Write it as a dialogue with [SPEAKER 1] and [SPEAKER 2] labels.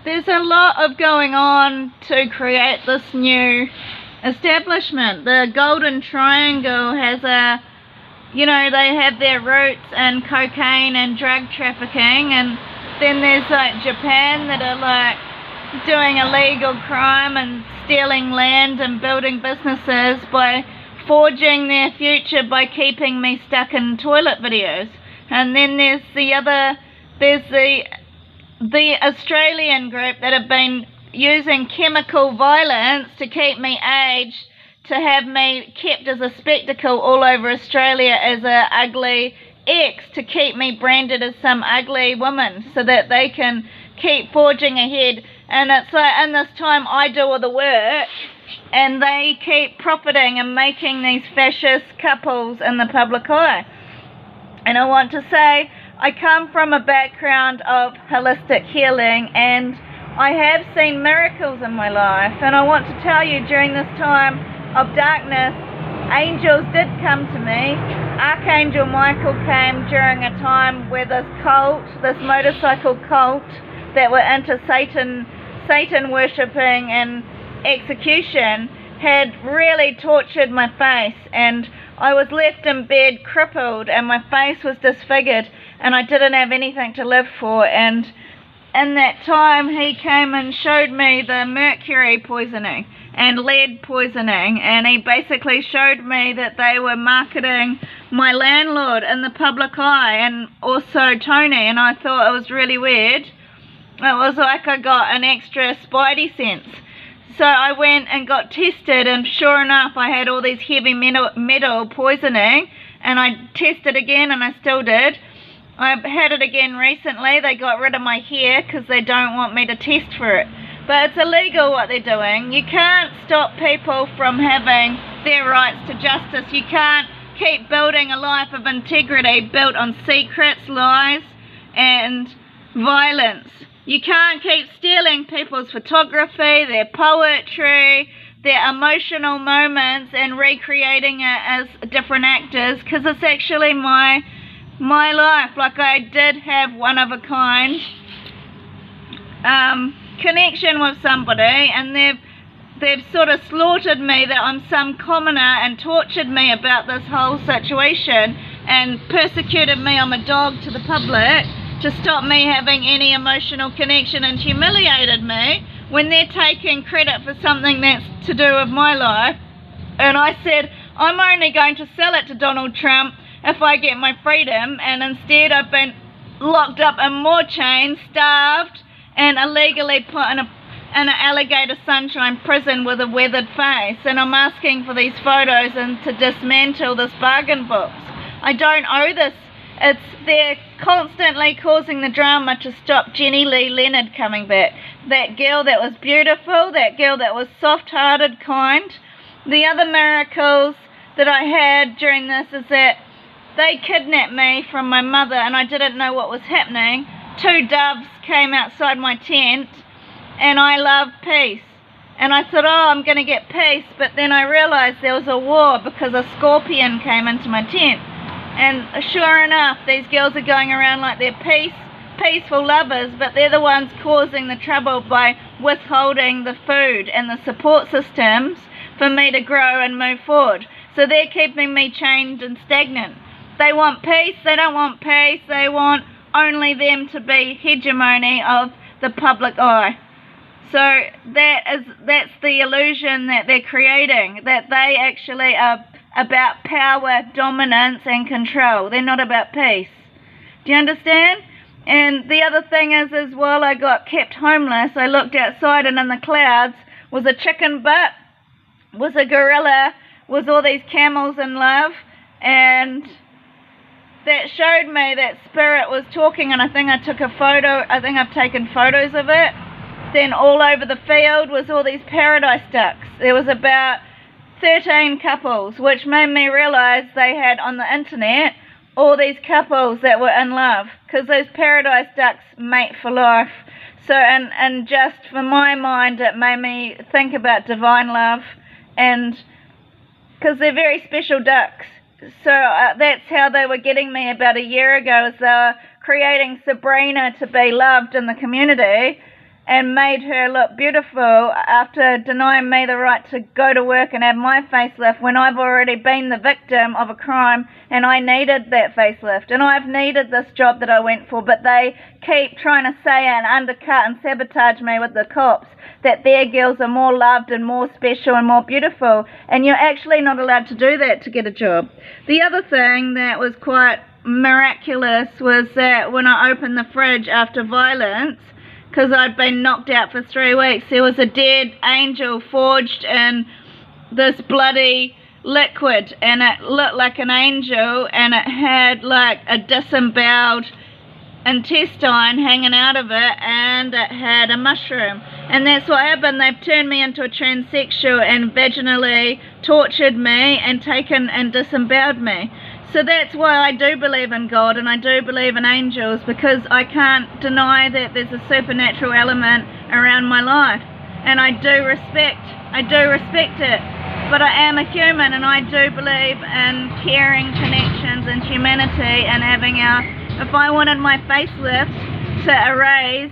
[SPEAKER 1] there's a lot of going on to create this new establishment. The Golden Triangle has they have their roots in cocaine and drug trafficking, and then there's like Japan that are like doing illegal crime and stealing land and building businesses by forging their future by keeping me stuck in toilet videos. And then there's the Australian group that have been using chemical violence to keep me aged, to have me kept as a spectacle all over Australia as a ugly ex, to keep me branded as some ugly woman so that they can keep forging ahead. And it's like, in this time I do all the work and they keep profiting and making these fascist couples in the public eye. And I want to say, I come from a background of holistic healing, and I have seen miracles in my life. And I want to tell you, during this time of darkness, angels did come to me. Archangel Michael came during a time where this cult, this motorcycle cult that were into Satan worshipping and execution, had really tortured my face, and I was left in bed crippled and my face was disfigured and I didn't have anything to live for. And in that time he came and showed me the mercury poisoning and lead poisoning, and he basically showed me that they were marketing my landlord in the public eye and also Tony, and I thought it was really weird. It was like I got an extra spidey sense. So I went and got tested, and sure enough I had all these heavy metal poisoning, and I tested again and I still did. I've had it again recently. They got rid of my hair because they don't want me to test for it. But it's illegal what they're doing. You can't stop people from having their rights to justice. You can't keep building a life of integrity built on secrets, lies and violence. You can't keep stealing people's photography, their poetry, their emotional moments and recreating it as different actors, because it's actually my life. Like, I did have one of a kind connection with somebody, and they've sort of slaughtered me that I'm some commoner and tortured me about this whole situation and persecuted me, I'm a dog, to the public, to stop me having any emotional connection, and humiliated me when they're taking credit for something that's to do with my life. And I said, I'm only going to sell it to Donald Trump if I get my freedom, and instead I've been locked up in more chains, starved, and illegally put in an alligator sunshine prison with a weathered face. And I'm asking for these photos and to dismantle this bargain books. I don't owe this. They're constantly causing the drama to stop Jenny Lee Leonard coming back. That girl that was beautiful, that girl that was soft-hearted, kind. The other miracles that I had during this is that they kidnapped me from my mother and I didn't know what was happening. 2 doves came outside my tent, and I love peace. And I thought, oh, I'm going to get peace, but then I realized there was a war because a scorpion came into my tent. And sure enough, these girls are going around like they're peaceful lovers, but they're the ones causing the trouble by withholding the food and the support systems for me to grow and move forward. So they're keeping me chained and stagnant. They want peace, they don't want peace, they want only them to be hegemony of the public eye. So that's the illusion that they're creating, that they actually are about power, dominance and control. They're not about peace. Do you understand? And the other thing is while I got kept homeless, I looked outside and in the clouds was a chicken butt, was a gorilla, was all these camels in love, and that showed me that spirit was talking. And I think I took a photo, I think I've taken photos of it. Then all over the field was all these paradise ducks. There was about 13 couples, which made me realize they had on the internet all these couples that were in love, because those paradise ducks mate for life. So, and just for my mind, it made me think about divine love, and because they're very special ducks. So that's how they were getting me about a year ago, as they were creating Sabrina to be loved in the community. and made her look beautiful after denying me the right to go to work and have my facelift when I've already been the victim of a crime and I needed that facelift and I've needed this job that I went for, but they keep trying to say and undercut and sabotage me with the cops that their girls are more loved and more special and more beautiful, and you're actually not allowed to do that to get a job. The other thing that was quite miraculous was that when I opened the fridge after violence, because I'd been knocked out for 3 weeks, there was a dead angel forged in this bloody liquid, and it looked like an angel, and it had like a disemboweled intestine hanging out of it, and it had a mushroom. And that's what happened. They've turned me into a transsexual and vaginally tortured me and taken and disemboweled me. So that's why I do believe in God and I do believe in angels, because I can't deny that there's a supernatural element around my life, and I do respect it. But I am a human, and I do believe in caring connections and humanity and having if I wanted my facelift to erase